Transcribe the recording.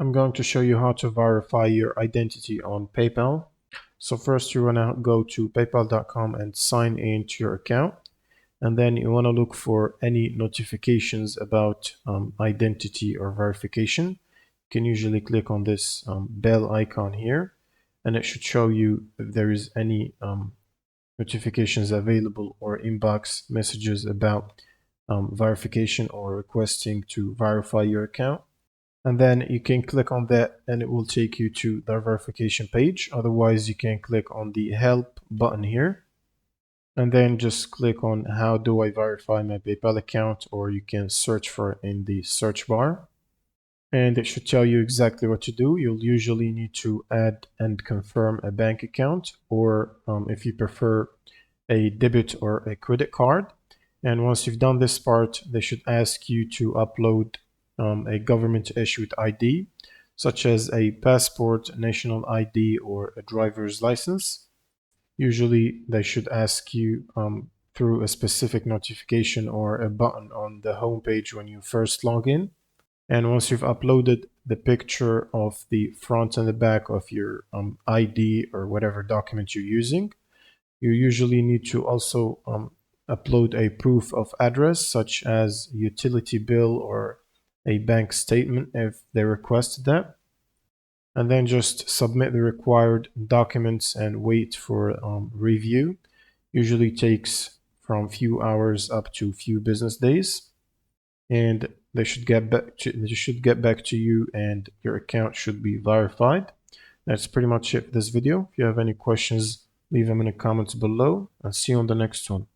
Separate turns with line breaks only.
I'm going to show you how to verify your identity on PayPal. So first you want to go to paypal.com and sign into your account. And then you want to look for any notifications about identity or verification. You can usually click on this bell icon here, and it should show you if there is any notifications available or inbox messages about verification or requesting to verify your account. And then you can click on that and it will take you to the verification page. Otherwise, you can click on the help button here and then just click on how do I verify my PayPal account, or you can search for it in the search bar. And it should tell you exactly what to do. You'll usually need to add and confirm a bank account, or if you prefer, a debit or a credit card. And once you've done this part, they should ask you to upload a government issued ID, such as a passport, national ID, or a driver's license. Usually they should ask you through a specific notification or a button on the home page when you first log in. And once you've uploaded the picture of the front and the back of your ID or whatever document you're using, you usually need to also upload a proof of address, such as utility bill or a bank statement if they requested that. And then just submit the required documents and wait for review. Usually takes from few hours up to few business days, and they should get back to you and your account should be verified. That's pretty much it for this video. If you have any questions, leave them in the comments below, and see you on the next one.